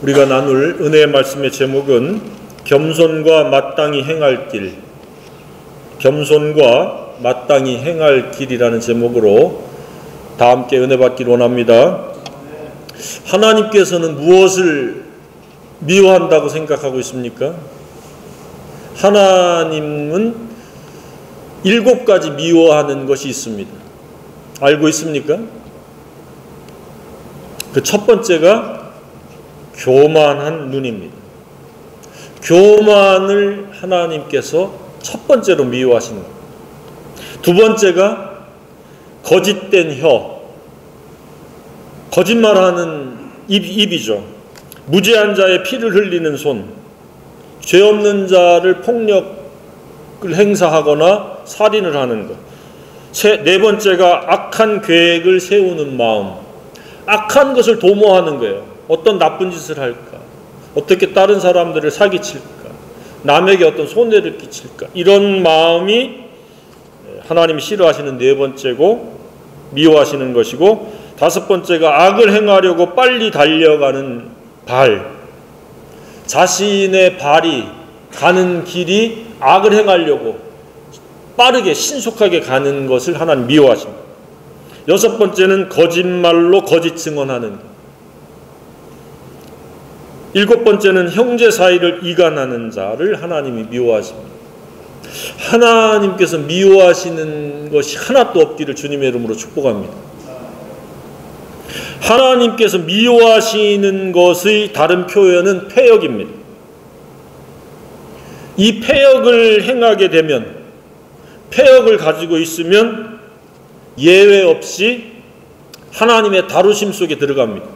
우리가 나눌 은혜의 말씀의 제목은 겸손과 마땅히 행할 길, 겸손과 마땅히 행할 길이라는 제목으로 다 함께 은혜 받기를 원합니다. 하나님께서는 무엇을 미워한다고 생각하고 있습니까? 하나님은 7가지 미워하는 것이 있습니다. 알고 있습니까? 그 첫 번째가 교만한 눈입니다. 교만을 하나님께서 첫 번째로 미워하시는 겁니다. 두 번째가 거짓된 혀, 거짓말하는 입이죠. 무죄한 자의 피를 흘리는 손, 죄 없는 자를 폭력을 행사하거나 살인을 하는 것. 네 번째가 악한 계획을 세우는 마음, 악한 것을 도모하는 거예요. 어떤 나쁜 짓을 할까? 어떻게 다른 사람들을 사기칠까? 남에게 어떤 손해를 끼칠까? 이런 마음이 하나님이 싫어하시는 네 번째고 미워하시는 것이고, 다섯 번째가 악을 행하려고 빨리 달려가는 발, 자신의 발이 가는 길이 악을 행하려고 빠르게 신속하게 가는 것을 하나님 미워하십니다. 여섯 번째는 거짓말로 거짓 증언하는 것. 일곱 번째는 형제 사이를 이간하는 자를 하나님이 미워하십니다. 하나님께서 미워하시는 것이 하나도 없기를 주님의 이름으로 축복합니다. 하나님께서 미워하시는 것의 다른 표현은 패역입니다. 이 패역을 행하게 되면, 패역을 가지고 있으면 예외 없이 하나님의 다루심 속에 들어갑니다.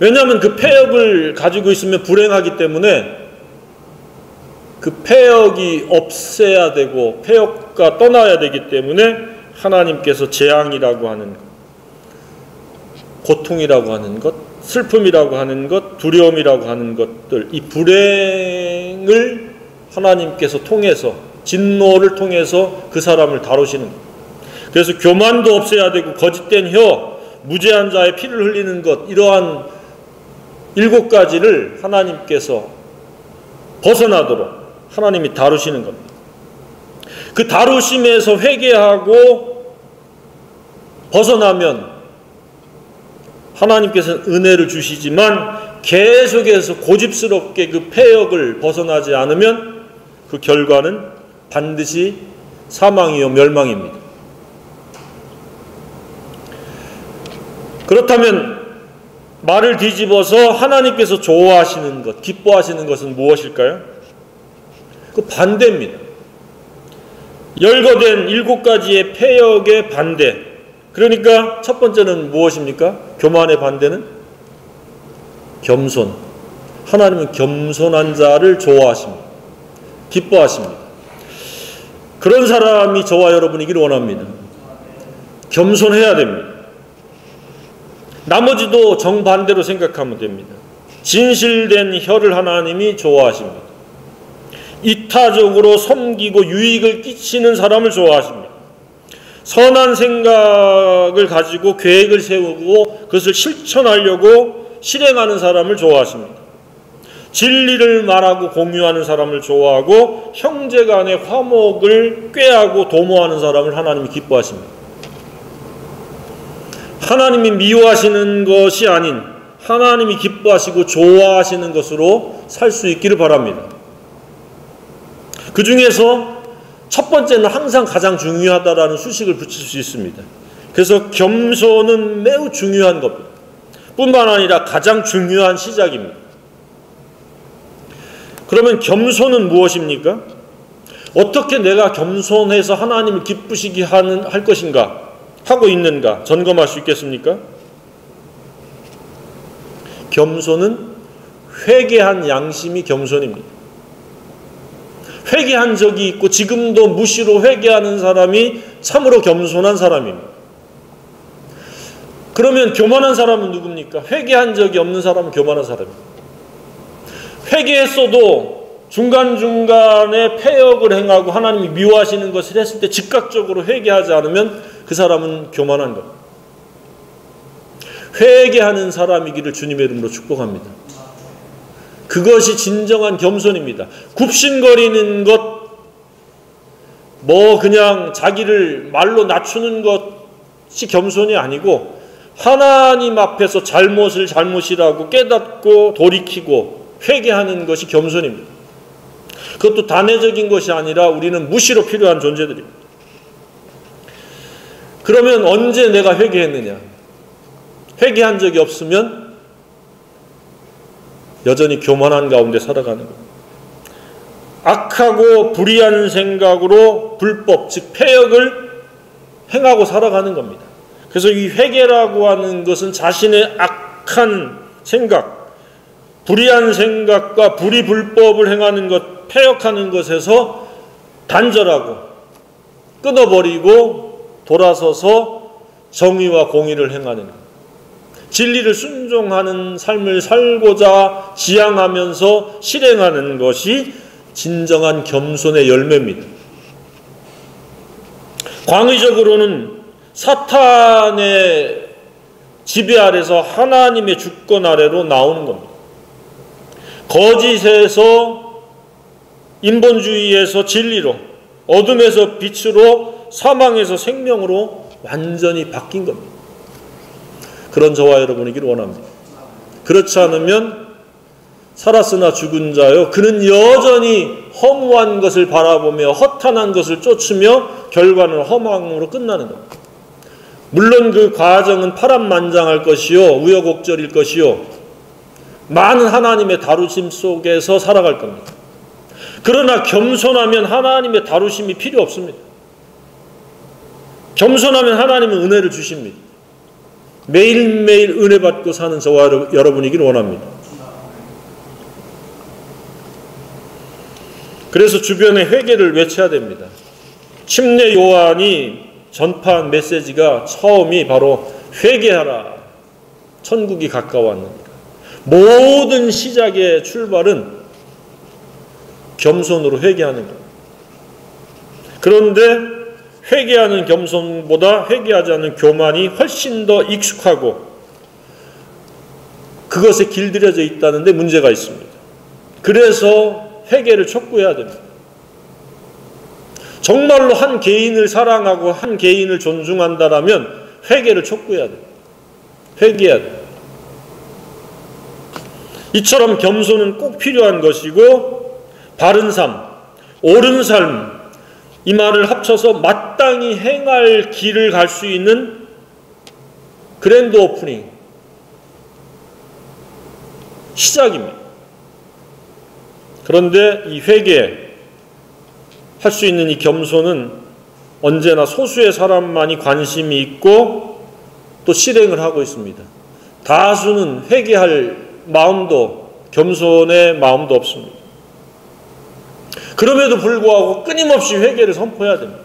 왜냐하면 그 패역을 가지고 있으면 불행하기 때문에 그 패역이 없애야 되고 패역과 떠나야 되기 때문에 하나님께서 재앙이라고 하는 것, 고통이라고 하는 것, 슬픔이라고 하는 것, 두려움이라고 하는 것들, 이 불행을 하나님께서 통해서, 진노를 통해서 그 사람을 다루시는 것. 그래서 교만도 없애야 되고 거짓된 혀, 무죄한 자의 피를 흘리는 것, 이러한 7가지를 하나님께서 벗어나도록 하나님이 다루시는 겁니다. 그 다루심에서 회개하고 벗어나면 하나님께서는 은혜를 주시지만, 계속해서 고집스럽게 그 패역을 벗어나지 않으면 그 결과는 반드시 사망이요 멸망입니다. 그렇다면 말을 뒤집어서 하나님께서 좋아하시는 것, 기뻐하시는 것은 무엇일까요? 그 반대입니다. 열거된 7가지의 패역의 반대. 그러니까 첫 번째는 무엇입니까? 교만의 반대는 겸손. 하나님은 겸손한 자를 좋아하십니다. 기뻐하십니다. 그런 사람이 저와 여러분이기를 원합니다. 겸손해야 됩니다. 나머지도 정반대로 생각하면 됩니다. 진실된 혀를 하나님이 좋아하십니다. 이타적으로 섬기고 유익을 끼치는 사람을 좋아하십니다. 선한 생각을 가지고 계획을 세우고 그것을 실천하려고 실행하는 사람을 좋아하십니다. 진리를 말하고 공유하는 사람을 좋아하고 형제 간의 화목을 꾀하고 도모하는 사람을 하나님이 기뻐하십니다. 하나님이 미워하시는 것이 아닌 하나님이 기뻐하시고 좋아하시는 것으로 살 수 있기를 바랍니다. 그 중에서 첫 번째는 항상 가장 중요하다라는 수식을 붙일 수 있습니다. 그래서 겸손은 매우 중요한 겁니다. 뿐만 아니라 가장 중요한 시작입니다. 그러면 겸손은 무엇입니까? 어떻게 내가 겸손해서 하나님을 기쁘시게 할 것인가? 하고 있는가? 점검할 수 있겠습니까? 겸손은 회개한 양심이 겸손입니다. 회개한 적이 있고 지금도 무시로 회개하는 사람이 참으로 겸손한 사람입니다. 그러면 교만한 사람은 누굽니까? 회개한 적이 없는 사람은 교만한 사람입니다. 회개했어도 중간중간에 패역을 행하고 하나님이 미워하시는 것을 했을 때 즉각적으로 회개하지 않으면 그 사람은 교만한 겁니다. 회개하는 사람이기를 주님의 이름으로 축복합니다. 그것이 진정한 겸손입니다. 굽신거리는 것, 그냥 자기를 말로 낮추는 것이 겸손이 아니고 하나님 앞에서 잘못을 잘못이라고 깨닫고 돌이키고 회개하는 것이 겸손입니다. 그것도 단회적인 것이 아니라 우리는 무시로 필요한 존재들입니다. 그러면 언제 내가 회개했느냐? 회개한 적이 없으면 여전히 교만한 가운데 살아가는 겁니다. 악하고 불의한 생각으로 불법, 즉 폐역을 행하고 살아가는 겁니다. 그래서 이 회개라고 하는 것은 자신의 악한 생각, 불의한 생각과 불의불법을 행하는 것, 폐역하는 것에서 단절하고 끊어버리고 돌아서서 정의와 공의를 행하는 것. 진리를 순종하는 삶을 살고자 지향하면서 실행하는 것이 진정한 겸손의 열매입니다. 광의적으로는 사탄의 지배 아래서 하나님의 주권 아래로 나오는 겁니다. 거짓에서 인본주의에서 진리로, 어둠에서 빛으로, 사망에서 생명으로 완전히 바뀐 겁니다. 그런 저와 여러분이기를 원합니다. 그렇지 않으면 살았으나 죽은 자요, 그는 여전히 허무한 것을 바라보며 허탄한 것을 쫓으며 결과는 허망으로 끝나는 겁니다. 물론 그 과정은 파란만장할 것이요, 우여곡절일 것이요, 많은 하나님의 다루심 속에서 살아갈 겁니다. 그러나 겸손하면 하나님의 다루심이 필요 없습니다. 겸손하면 하나님은 은혜를 주십니다. 매일매일 은혜 받고 사는 저와 여러분이기를 원합니다. 그래서 주변에 회개를 외쳐야 됩니다. 침례 요한이 전파한 메시지가 처음이 바로 회개하라, 천국이 가까웠느니라. 모든 시작의 출발은 겸손으로 회개하는 겁니다. 그런데 회개하는 겸손보다 회개하지 않는 교만이 훨씬 더 익숙하고 그것에 길들여져 있다는 데 문제가 있습니다. 그래서 회개를 촉구해야 됩니다. 정말로 한 개인을 사랑하고 한 개인을 존중한다라면 회개를 촉구해야 됩니다. 회개해야 됩니다. 이처럼 겸손은 꼭 필요한 것이고, 바른 삶, 옳은 삶, 이 말을 합쳐서 마땅히 행할 길을 갈 수 있는 그랜드 오프닝, 시작입니다. 그런데 이 회개, 할 수 있는 이 겸손은 언제나 소수의 사람만이 관심이 있고 또 실행을 하고 있습니다. 다수는 회개할 마음도, 겸손의 마음도 없습니다. 그럼에도 불구하고 끊임없이 회개를 선포해야 됩니다.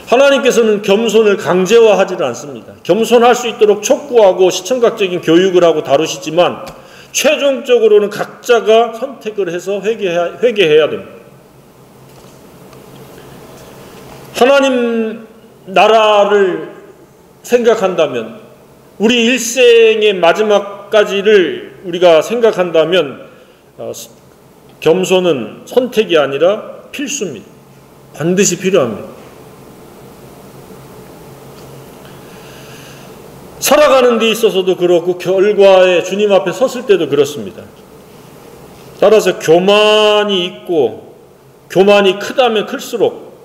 하나님께서는 겸손을 강제화하지는 않습니다. 겸손할 수 있도록 촉구하고 시청각적인 교육을 하고 다루시지만 최종적으로는 각자가 선택을 해서 회개해야 됩니다. 하나님 나라를 생각한다면, 우리 일생의 마지막까지를 우리가 생각한다면 겸손은 선택이 아니라 필수입니다. 반드시 필요합니다. 살아가는 데 있어서도 그렇고 결과에 주님 앞에 섰을 때도 그렇습니다. 따라서 교만이 있고 교만이 크다면 클수록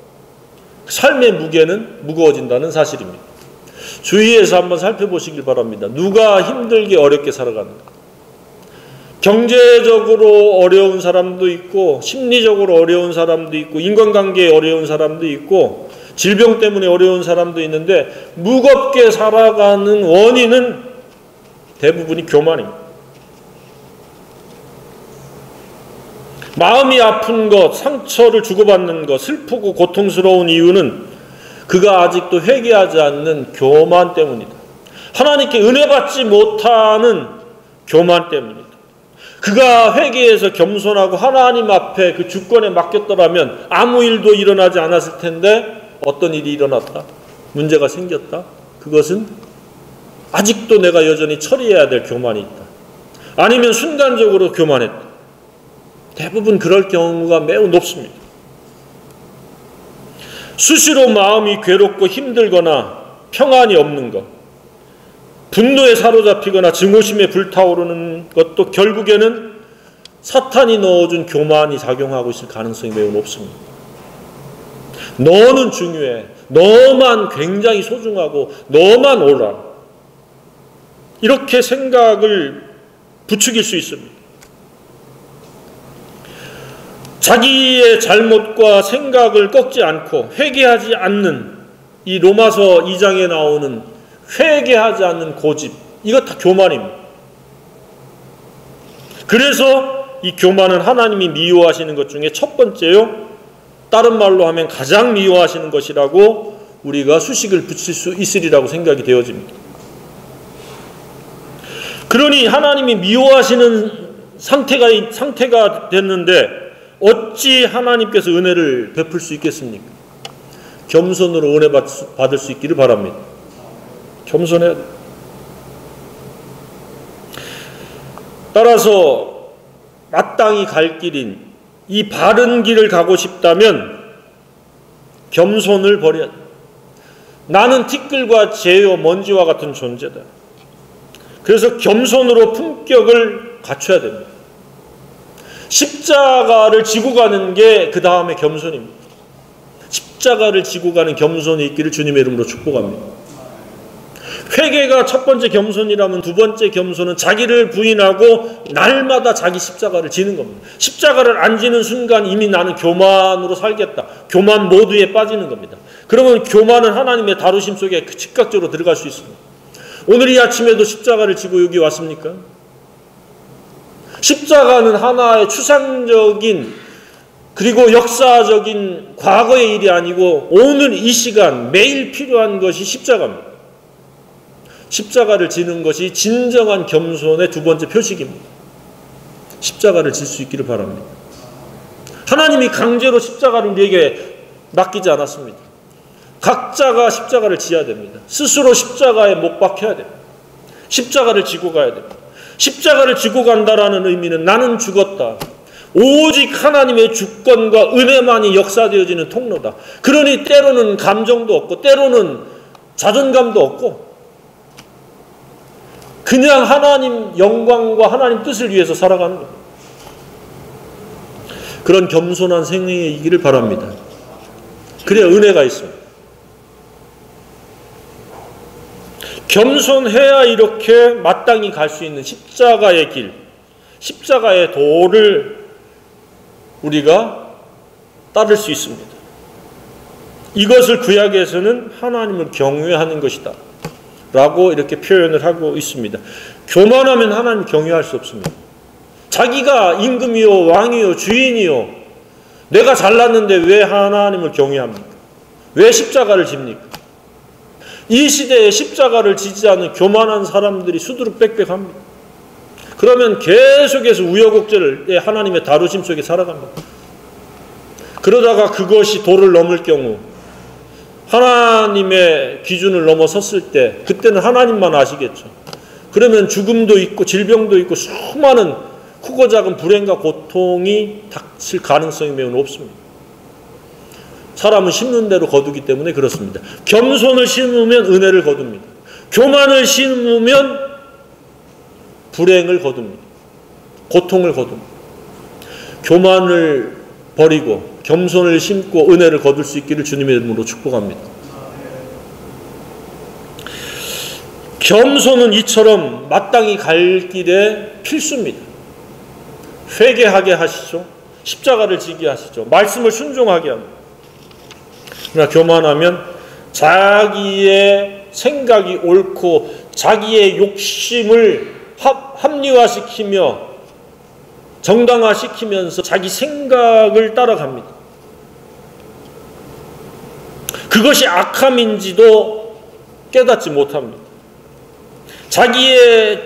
삶의 무게는 무거워진다는 사실입니다. 주위에서 한번 살펴보시길 바랍니다. 누가 힘들게 어렵게 살아가는가? 경제적으로 어려운 사람도 있고, 심리적으로 어려운 사람도 있고, 인간관계에 어려운 사람도 있고, 질병 때문에 어려운 사람도 있는데, 무겁게 살아가는 원인은 대부분이 교만입니다. 마음이 아픈 것, 상처를 주고받는 것, 슬프고 고통스러운 이유는 그가 아직도 회개하지 않는 교만 때문이다. 하나님께 은혜 받지 못하는 교만 때문이다. 그가 회개해서 겸손하고 하나님 앞에 그 주권에 맡겼더라면 아무 일도 일어나지 않았을 텐데 어떤 일이 일어났다? 문제가 생겼다? 그것은 아직도 내가 여전히 처리해야 될 교만이 있다. 아니면 순간적으로 교만했다. 대부분 그럴 경우가 매우 높습니다. 수시로 마음이 괴롭고 힘들거나 평안이 없는 것, 분노에 사로잡히거나 증오심에 불타오르는 것도 결국에는 사탄이 넣어준 교만이 작용하고 있을 가능성이 매우 높습니다. 너는 중요해. 너만 굉장히 소중하고 너만 옳아. 이렇게 생각을 부추길 수 있습니다. 자기의 잘못과 생각을 꺾지 않고 회개하지 않는 이 로마서 2장에 나오는 회개하지 않는 고집, 이거 다 교만입니다. 그래서 이 교만은 하나님이 미워하시는 것 중에 첫 번째요, 다른 말로 하면 가장 미워하시는 것이라고 우리가 수식을 붙일 수 있으리라고 생각이 되어집니다. 그러니 하나님이 미워하시는 상태가 됐는데 어찌 하나님께서 은혜를 베풀 수 있겠습니까? 겸손으로 은혜 받을 수 있기를 바랍니다. 겸손해야 돼요. 따라서 마땅히 갈 길인 이 바른 길을 가고 싶다면 겸손을 버려야 돼. 나는 티끌과 재요, 먼지와 같은 존재다. 그래서 겸손으로 품격을 갖춰야 됩니다. 십자가를 지고 가는 게 그 다음에 겸손입니다. 십자가를 지고 가는 겸손이 있기를 주님의 이름으로 축복합니다. 회개가 첫 번째 겸손이라면 두 번째 겸손은 자기를 부인하고 날마다 자기 십자가를 지는 겁니다. 십자가를 안 지는 순간 이미 나는 교만으로 살겠다. 교만 모드에 빠지는 겁니다. 그러면 교만은 하나님의 다루심 속에 즉각적으로 들어갈 수 있습니다. 오늘 이 아침에도 십자가를 지고 여기 왔습니까? 십자가는 하나의 추상적인 그리고 역사적인 과거의 일이 아니고 오늘 이 시간 매일 필요한 것이 십자가입니다. 십자가를 지는 것이 진정한 겸손의 두 번째 표식입니다. 십자가를 질 수 있기를 바랍니다. 하나님이 강제로 십자가를 우리에게 맡기지 않았습니다. 각자가 십자가를 지어야 됩니다. 스스로 십자가에 못 박혀야 됩니다. 십자가를 지고 가야 됩니다. 십자가를 지고 간다라는 의미는 나는 죽었다. 오직 하나님의 주권과 은혜만이 역사되어지는 통로다. 그러니 때로는 감정도 없고 때로는 자존감도 없고 그냥 하나님 영광과 하나님 뜻을 위해서 살아가는 겁니다. 그런 겸손한 생애이기를 바랍니다. 그래야 은혜가 있습니다. 겸손해야 이렇게 마땅히 갈 수 있는 십자가의 길, 십자가의 도를 우리가 따를 수 있습니다. 이것을 구약에서는 하나님을 경외하는 것이다 라고 이렇게 표현을 하고 있습니다. 교만하면 하나님 경외할 수 없습니다. 자기가 임금이요 왕이요 주인이요 내가 잘났는데 왜 하나님을 경외합니까? 왜 십자가를 집니까? 이 시대에 십자가를 지지 않는 교만한 사람들이 수두룩빽빽합니다. 그러면 계속해서 우여곡절을 하나님의 다루심 속에 살아갑니다. 그러다가 그것이 도를 넘을 경우 하나님의 기준을 넘어섰을 때 그때는 하나님만 아시겠죠. 그러면 죽음도 있고 질병도 있고 수많은 크고 작은 불행과 고통이 닥칠 가능성이 매우 높습니다. 사람은 심는 대로 거두기 때문에 그렇습니다. 겸손을 심으면 은혜를 거둡니다. 교만을 심으면 불행을 거둡니다. 고통을 거둡니다. 교만을 버리고 겸손을 심고 은혜를 거둘 수 있기를 주님의 이름으로 축복합니다. 겸손은 이처럼 마땅히 갈 길에 필수입니다. 회개하게 하시죠. 십자가를 지게 하시죠. 말씀을 순종하게 합니다. 그러나 교만하면 자기의 생각이 옳고 자기의 욕심을 합리화시키며 정당화시키면서 자기 생각을 따라갑니다. 그것이 악함인지도 깨닫지 못합니다. 자기의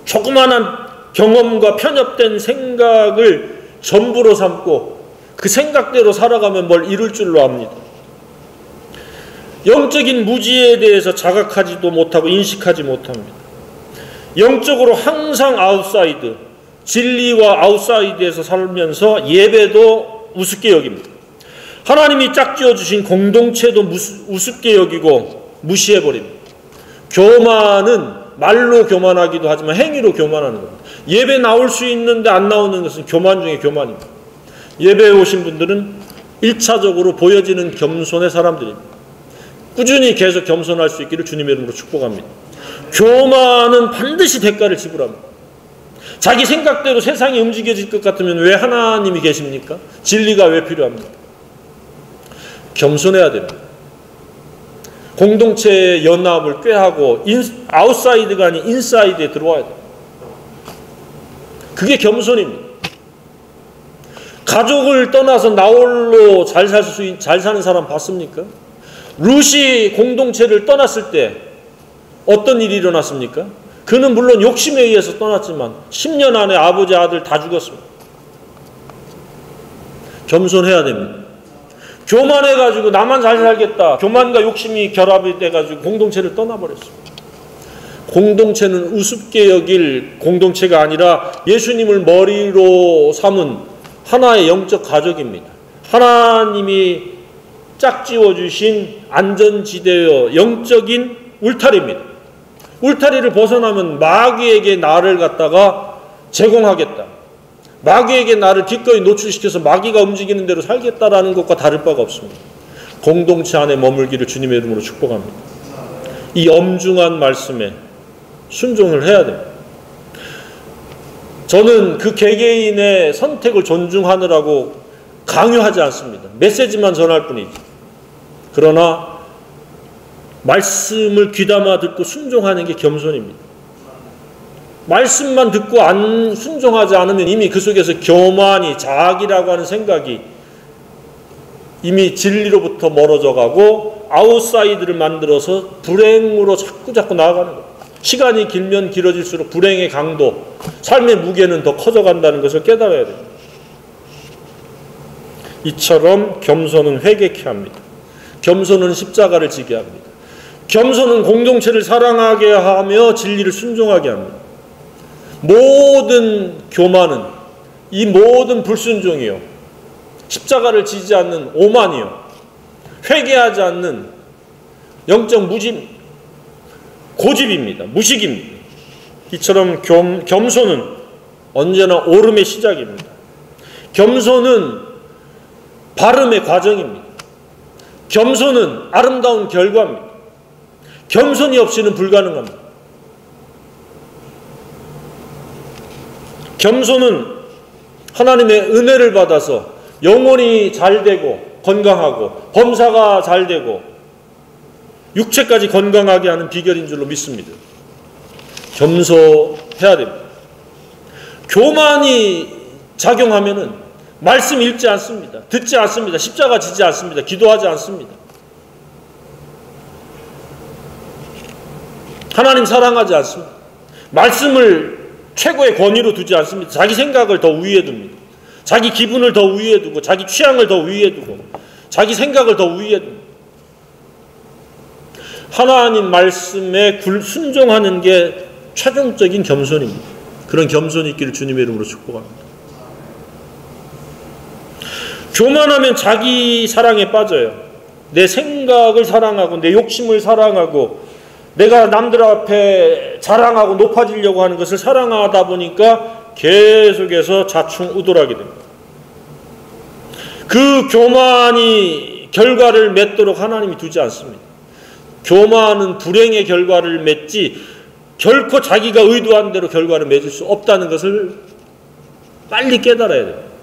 조그마한 경험과 편협된 생각을 전부로 삼고 그 생각대로 살아가면 뭘 이룰 줄로 압니다. 영적인 무지에 대해서 자각하지도 못하고 인식하지 못합니다. 영적으로 항상 아웃사이드, 진리와 아웃사이드에서 살면서 예배도 우습게 여깁니다. 하나님이 짝지어 주신 공동체도 우습게 여기고 무시해버립니다. 교만은 말로 교만하기도 하지만 행위로 교만하는 겁니다. 예배 나올 수 있는데 안 나오는 것은 교만 중에 교만입니다. 예배에 오신 분들은 1차적으로 보여지는 겸손의 사람들입니다. 꾸준히 계속 겸손할 수 있기를 주님의 이름으로 축복합니다. 교만은 반드시 대가를 지불합니다. 자기 생각대로 세상이 움직여질 것 같으면 왜 하나님이 계십니까? 진리가 왜 필요합니까? 겸손해야 됩니다. 공동체의 연합을 꾀하고 아웃사이드가 아닌 인사이드에 들어와야 돼요. 그게 겸손입니다. 가족을 떠나서 나홀로 잘 사는 사람 봤습니까? 룻이 공동체를 떠났을 때 어떤 일이 일어났습니까? 그는 물론 욕심에 의해서 떠났지만 10년 안에 아버지 아들 다 죽었습니다. 겸손해야 됩니다. 교만해가지고 나만 잘 살겠다. 교만과 욕심이 결합이 돼가지고 공동체를 떠나버렸습니다. 공동체는 우습게 여길 공동체가 아니라 예수님을 머리로 삼은 하나의 영적 가족입니다. 하나님이 짝지워 주신 안전지대여 영적인 울타리입니다. 울타리를 벗어나면 마귀에게 나를 갖다가 제공하겠다. 마귀에게 나를 기꺼이 노출시켜서 마귀가 움직이는 대로 살겠다라는 것과 다를 바가 없습니다. 공동체 안에 머물기를 주님의 이름으로 축복합니다. 이 엄중한 말씀에 순종을 해야 됩니다. 저는 그 개개인의 선택을 존중하느라고 강요하지 않습니다. 메시지만 전할 뿐이지. 그러나 말씀을 귀담아 듣고 순종하는 게 겸손입니다. 말씀만 듣고 안 순종하지 않으면 이미 그 속에서 교만이, 자학이라고 하는 생각이 이미 진리로부터 멀어져 가고 아웃사이드를 만들어서 불행으로 자꾸 나아가는 거예요. 시간이 길면 길어질수록 불행의 강도, 삶의 무게는 더 커져간다는 것을 깨달아야 됩니다. 이처럼 겸손은 회개케 합니다. 겸손은 십자가를 지게 합니다. 겸손은 공동체를 사랑하게 하며 진리를 순종하게 합니다. 모든 교만은, 이 모든 불순종이요, 십자가를 지지 않는 오만이요, 회개하지 않는 영적 고집입니다. 무식입니다. 이처럼 겸손은 언제나 오름의 시작입니다. 겸손은 발음의 과정입니다. 겸손은 아름다운 결과입니다. 겸손이 없이는 불가능합니다. 겸손은 하나님의 은혜를 받아서 영혼이 잘 되고 건강하고 범사가 잘 되고 육체까지 건강하게 하는 비결인 줄로 믿습니다. 겸손해야 됩니다. 교만이 작용하면은 말씀 읽지 않습니다. 듣지 않습니다. 십자가 지지 않습니다. 기도하지 않습니다. 하나님 사랑하지 않습니다. 말씀을 최고의 권위로 두지 않습니다. 자기 생각을 더 우위에 둡니다. 자기 기분을 더 우위에 두고 자기 취향을 더 위에 두고 자기 생각을 더 위에 둡니다. 하나님 말씀에 순종하는 게 최종적인 겸손입니다. 그런 겸손이 있기를 주님의 이름으로 축복합니다. 교만하면 자기 사랑에 빠져요. 내 생각을 사랑하고 내 욕심을 사랑하고 내가 남들 앞에 자랑하고 높아지려고 하는 것을 사랑하다 보니까 계속해서 자충우돌하게 됩니다. 그 교만이 결과를 맺도록 하나님이 두지 않습니다. 교만은 불행의 결과를 맺지 결코 자기가 의도한 대로 결과를 맺을 수 없다는 것을 빨리 깨달아야 돼요.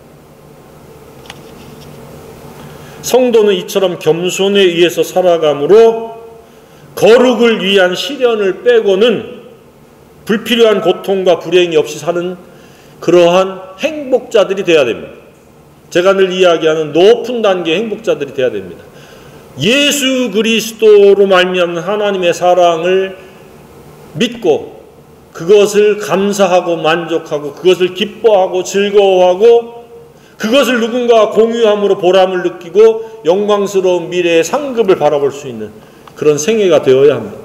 성도는 이처럼 겸손에 의해서 살아감으로 거룩을 위한 시련을 빼고는 불필요한 고통과 불행이 없이 사는 그러한 행복자들이 되어야 됩니다. 제가 늘 이야기하는 높은 단계의 행복자들이 되어야 됩니다. 예수 그리스도로 말미암는 하나님의 사랑을 믿고 그것을 감사하고 만족하고 그것을 기뻐하고 즐거워하고 그것을 누군가와 공유함으로 보람을 느끼고 영광스러운 미래의 상급을 바라볼 수 있는 그런 생애가 되어야 합니다.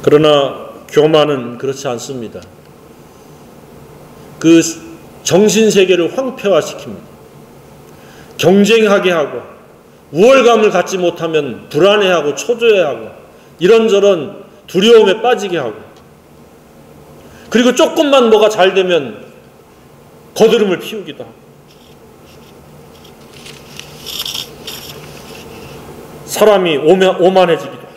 그러나 교만은 그렇지 않습니다. 그 정신세계를 황폐화시킵니다. 경쟁하게 하고 우월감을 갖지 못하면 불안해하고 초조해하고 이런저런 두려움에 빠지게 하고, 그리고 조금만 뭐가 잘 되면 거드름을 피우기도 하고, 사람이 오만해지기도 합니다.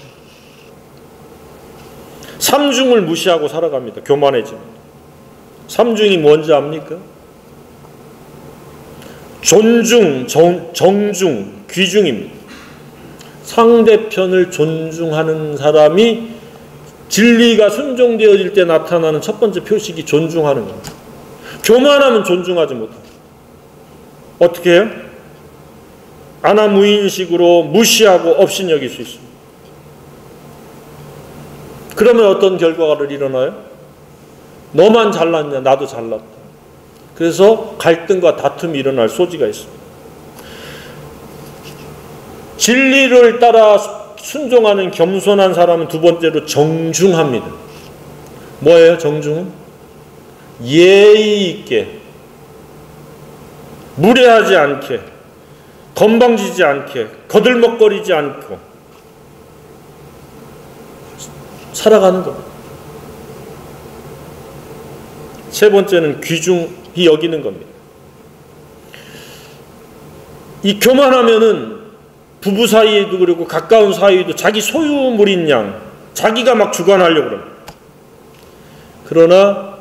삼중을 무시하고 살아갑니다. 교만해집니다. 삼중이 뭔지 압니까? 존중, 정중, 귀중입니다. 상대편을 존중하는 사람이 진리가 순종되어질 때 나타나는 첫 번째 표식이 존중하는 겁니다. 교만하면 존중하지 못합니다. 어떻게 해요? 아나무인식으로 무시하고 업신여길 수 있습니다. 그러면 어떤 결과가 일어나요? 너만 잘났냐, 나도 잘났다. 그래서 갈등과 다툼이 일어날 소지가 있습니다. 진리를 따라 순종하는 겸손한 사람은 두 번째로 정중합니다. 뭐예요, 정중은? 예의 있게, 무례하지 않게, 건방지지 않게, 거들먹거리지 않고 살아가는 겁니다. 세 번째는 귀중히 여기는 겁니다. 이 교만하면은 부부 사이에도 그리고 가까운 사이에도 자기 소유물인 양 자기가 막 주관하려고 합니다. 그러나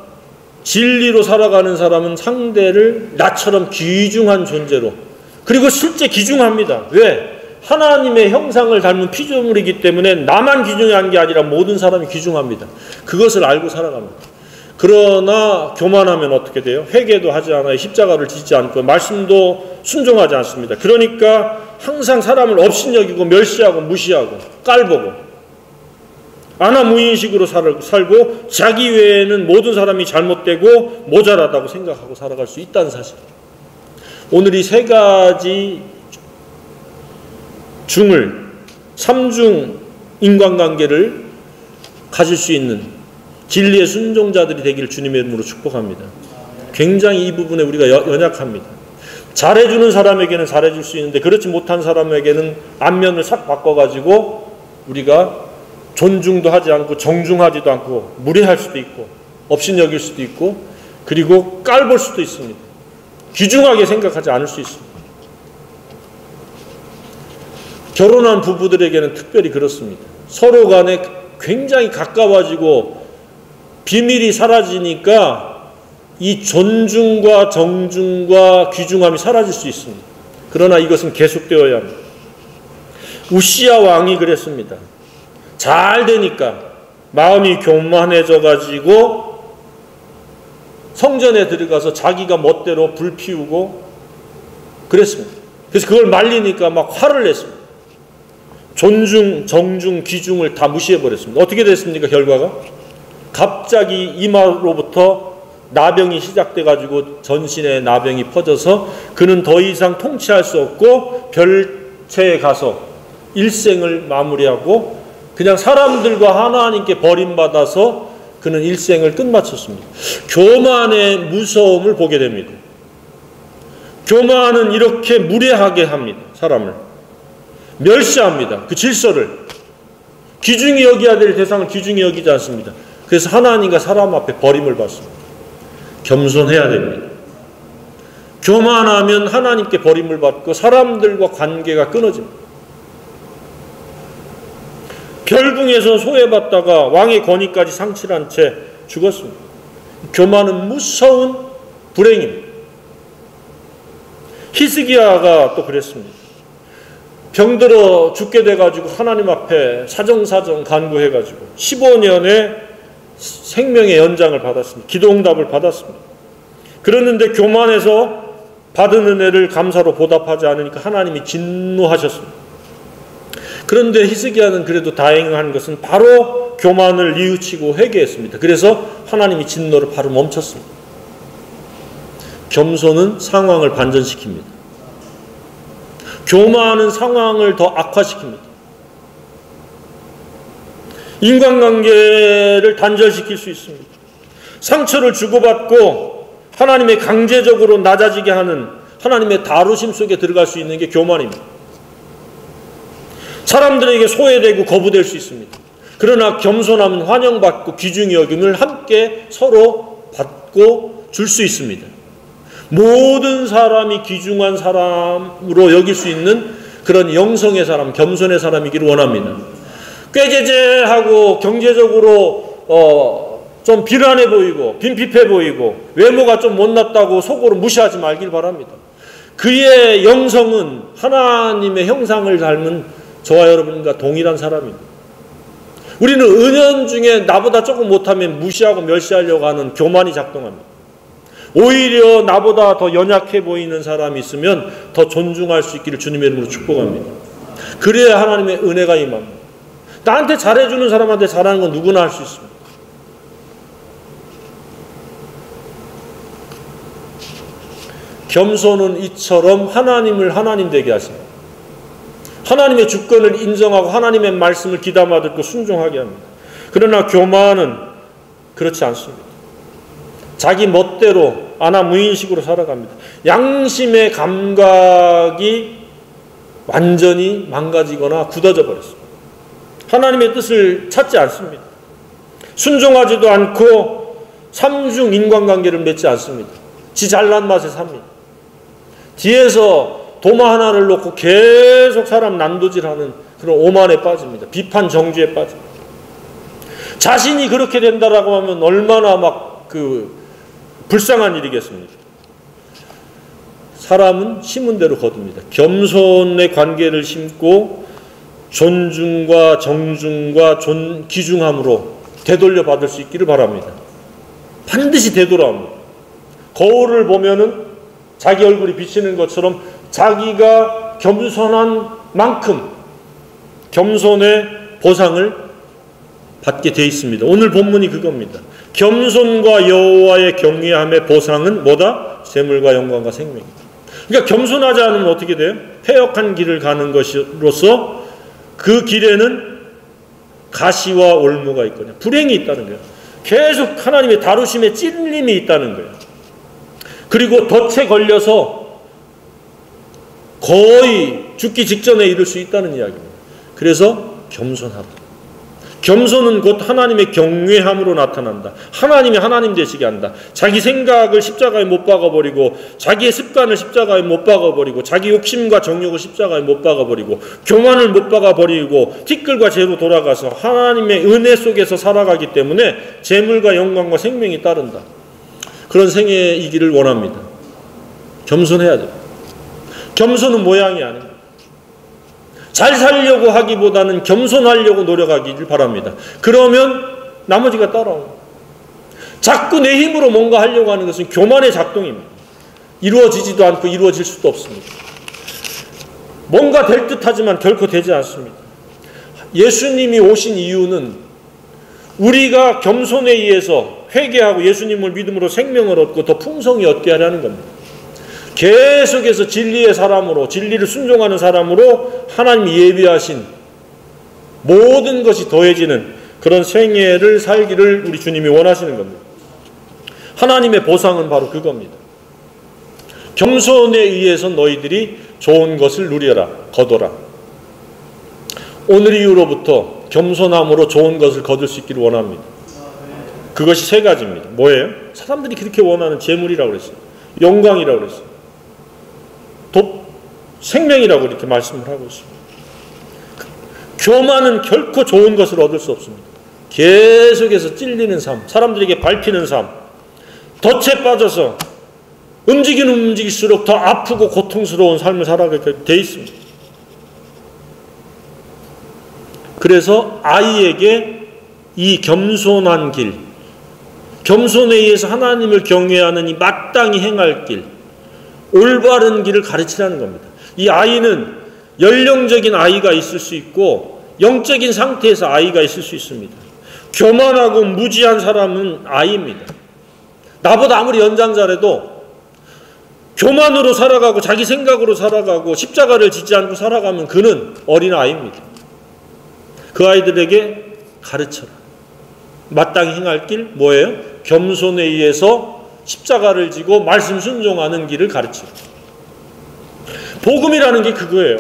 진리로 살아가는 사람은 상대를 나처럼 귀중한 존재로, 그리고 실제 귀중합니다. 왜? 하나님의 형상을 닮은 피조물이기 때문에 나만 귀중한 게 아니라 모든 사람이 귀중합니다. 그것을 알고 살아갑니다. 그러나 교만하면 어떻게 돼요? 회개도 하지 않아요. 십자가를 지지 않고 말씀도 순종하지 않습니다. 그러니까 항상 사람을 업신여기고 멸시하고 무시하고 깔보고 아나무인식으로 살고 자기 외에는 모든 사람이 잘못되고 모자라다고 생각하고 살아갈 수 있다는 사실. 오늘 이 세 가지 중을, 삼중 인간관계를 가질 수 있는 진리의 순종자들이 되기를 주님의 이름으로 축복합니다. 굉장히 이 부분에 우리가 연약합니다. 잘해주는 사람에게는 잘해줄 수 있는데 그렇지 못한 사람에게는 안면을 싹 바꿔가지고 우리가 존중도 하지 않고 정중하지도 않고 무례할 수도 있고 업신여길 수도 있고 그리고 깔볼 수도 있습니다. 귀중하게 생각하지 않을 수 있습니다. 결혼한 부부들에게는 특별히 그렇습니다. 서로 간에 굉장히 가까워지고 비밀이 사라지니까 이 존중과 정중과 귀중함이 사라질 수 있습니다. 그러나 이것은 계속되어야 합니다. 우시야 왕이 그랬습니다. 잘 되니까 마음이 교만해져 가지고 성전에 들어가서 자기가 멋대로 불 피우고 그랬습니다. 그래서 그걸 말리니까 막 화를 냈습니다. 존중, 정중, 귀중을 다 무시해버렸습니다. 어떻게 됐습니까? 결과가? 갑자기 이마로부터 나병이 시작돼가지고 전신에 나병이 퍼져서 그는 더 이상 통치할 수 없고 별채에 가서 일생을 마무리하고 그냥 사람들과 하나님께 버림받아서 그는 일생을 끝마쳤습니다. 교만의 무서움을 보게 됩니다. 교만은 이렇게 무례하게 합니다. 사람을 멸시합니다. 그 질서를 귀중히 여겨야 될 대상을 귀중히 여기지 않습니다. 그래서 하나님과 사람 앞에 버림을 받습니다. 겸손해야 됩니다. 교만하면 하나님께 버림을 받고 사람들과 관계가 끊어집니다. 별궁에서 소외받다가 왕의 권위까지 상실한 채 죽었습니다. 교만은 무서운 불행입니다. 히스기야가 또 그랬습니다. 병들어 죽게 돼가지고 하나님 앞에 사정사정 간구해가지고 15년의 생명의 연장을 받았습니다. 기도응답을 받았습니다. 그랬는데 교만해서 받은 은혜를 감사로 보답하지 않으니까 하나님이 진노하셨습니다. 그런데 히스기야는 그래도 다행한 것은 바로 교만을 뉘우치고 회개했습니다. 그래서 하나님이 진노를 바로 멈췄습니다. 겸손은 상황을 반전시킵니다. 교만은 상황을 더 악화시킵니다. 인간관계를 단절시킬 수 있습니다. 상처를 주고받고 하나님의 강제적으로 낮아지게 하는 하나님의 다루심 속에 들어갈 수 있는 게 교만입니다. 사람들에게 소외되고 거부될 수 있습니다. 그러나 겸손함은 환영받고 귀중히 여김을 함께 서로 받고 줄 수 있습니다. 모든 사람이 귀중한 사람으로 여길 수 있는 그런 영성의 사람, 겸손의 사람이기를 원합니다. 꾀죄죄하고 경제적으로 좀 비란해 보이고 빈핍해 보이고 외모가 좀 못났다고 속으로 무시하지 말길 바랍니다. 그의 영성은 하나님의 형상을 닮은 저와 여러분과 동일한 사람입니다. 우리는 은연중에 나보다 조금 못하면 무시하고 멸시하려고 하는 교만이 작동합니다. 오히려 나보다 더 연약해 보이는 사람이 있으면 더 존중할 수 있기를 주님의 이름으로 축복합니다. 그래야 하나님의 은혜가 임합니다. 나한테 잘해주는 사람한테 잘하는 건 누구나 할 수 있습니다. 겸손은 이처럼 하나님을 하나님 되게 하십니다. 하나님의 주권을 인정하고 하나님의 말씀을 귀담아 듣고 순종하게 합니다. 그러나 교만은 그렇지 않습니다. 자기 멋대로 아나무인식으로 살아갑니다. 양심의 감각이 완전히 망가지거나 굳어져 버렸습니다. 하나님의 뜻을 찾지 않습니다. 순종하지도 않고 삼중 인간관계를 맺지 않습니다. 지 잘난 맛에 삽니다. 뒤에서 도마 하나를 놓고 계속 사람 난도질하는 그런 오만에 빠집니다. 비판 정죄에 빠집니다. 자신이 그렇게 된다라고 하면 얼마나 불쌍한 일이겠습니까? 사람은 심은 대로 거둡니다. 겸손의 관계를 심고 존중과 정중과 귀중함으로 되돌려 받을 수 있기를 바랍니다. 반드시 되돌아옵니다. 거울을 보면은 자기 얼굴이 비치는 것처럼 자기가 겸손한 만큼 겸손의 보상을 받게 되어 있습니다. 오늘 본문이 그겁니다. 겸손과 여호와의 경외함의 보상은 뭐다? 재물과 영광과 생명입니다. 그러니까 겸손하지 않으면 어떻게 돼요? 패역한 길을 가는 것으로서 그 길에는 가시와 올무가 있거든요. 불행이 있다는 거예요. 계속 하나님의 다루심에 찔림이 있다는 거예요. 그리고 덫에 걸려서 거의 죽기 직전에 이를 수 있다는 이야기입니다. 그래서 겸손하다. 겸손은 곧 하나님의 경외함으로 나타난다. 하나님이 하나님 되시게 한다. 자기 생각을 십자가에 못 박아버리고 자기의 습관을 십자가에 못 박아버리고 자기 욕심과 정욕을 십자가에 못 박아버리고 교만을 못 박아버리고 티끌과 재로 돌아가서 하나님의 은혜 속에서 살아가기 때문에 재물과 영광과 생명이 따른다. 그런 생애이기를 원합니다. 겸손해야 돼요. 겸손은 모양이 아닙니다. 잘 살려고 하기보다는 겸손하려고 노력하기를 바랍니다. 그러면 나머지가 따라옵니다. 자꾸 내 힘으로 뭔가 하려고 하는 것은 교만의 작동입니다. 이루어지지도 않고 이루어질 수도 없습니다. 뭔가 될 듯하지만 결코 되지 않습니다. 예수님이 오신 이유는 우리가 겸손에 의해서 회개하고 예수님을 믿음으로 생명을 얻고 더 풍성히 얻게 하려는 겁니다. 계속해서 진리의 사람으로, 진리를 순종하는 사람으로 하나님이 예비하신 모든 것이 더해지는 그런 생애를 살기를 우리 주님이 원하시는 겁니다. 하나님의 보상은 바로 그겁니다. 겸손에 의해서 너희들이 좋은 것을 누려라, 거둬라. 오늘 이후로부터 겸손함으로 좋은 것을 거둘 수 있기를 원합니다. 그것이 세 가지입니다. 뭐예요? 사람들이 그렇게 원하는 재물이라고 그랬어요. 영광이라고 그랬어요. 생명이라고 이렇게 말씀을 하고 있습니다. 교만은 결코 좋은 것을 얻을 수 없습니다. 계속해서 찔리는 삶, 사람들에게 밟히는 삶, 덫에 빠져서 움직일수록 더 아프고 고통스러운 삶을 살아가게 돼 있습니다. 그래서 아이에게 이 겸손한 길, 겸손에 의해서 하나님을 경외하는 이 마땅히 행할 길, 올바른 길을 가르치라는 겁니다. 이 아이는 연령적인 아이가 있을 수 있고 영적인 상태에서 아이가 있을 수 있습니다. 교만하고 무지한 사람은 아이입니다. 나보다 아무리 연장자라도 교만으로 살아가고 자기 생각으로 살아가고 십자가를 지지 않고 살아가면 그는 어린아이입니다. 그 아이들에게 가르쳐라. 마땅히 행할 길 뭐예요? 겸손에 의해서 십자가를 지고 말씀 순종하는 길을 가르치라. 복음이라는 게 그거예요.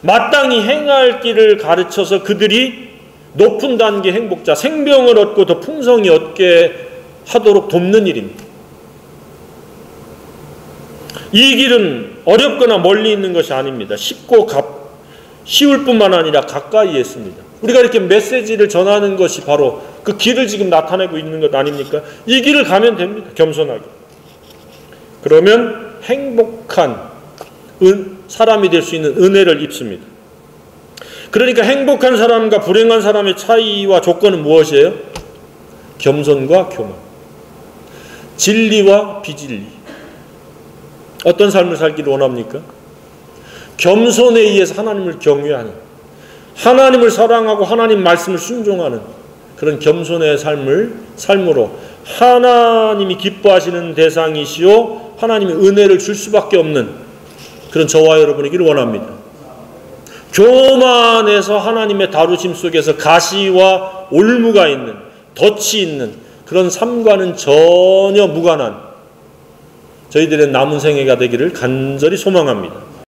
마땅히 행할 길을 가르쳐서 그들이 높은 단계 행복자, 생명을 얻고 더 풍성히 얻게 하도록 돕는 일입니다. 이 길은 어렵거나 멀리 있는 것이 아닙니다. 쉬울 뿐만 아니라 가까이에 있습니다. 우리가 이렇게 메시지를 전하는 것이 바로 그 길을 지금 나타내고 있는 것 아닙니까? 이 길을 가면 됩니다. 겸손하게. 그러면 행복한 사람이 될 수 있는 은혜를 입습니다. 그러니까 행복한 사람과 불행한 사람의 차이와 조건은 무엇이에요? 겸손과 교만. 진리와 비진리. 어떤 삶을 살기를 원합니까? 겸손에 의해서 하나님을 경외하는, 하나님을 사랑하고 하나님 말씀을 순종하는 그런 겸손의 삶으로 하나님이 기뻐하시는 대상이시요 하나님의 은혜를 줄 수밖에 없는 그런 저와 여러분이기를 원합니다. 교만해서 하나님의 다루심 속에서 가시와 올무가 있는, 덫이 있는 그런 삶과는 전혀 무관한 저희들의 남은 생애가 되기를 간절히 소망합니다.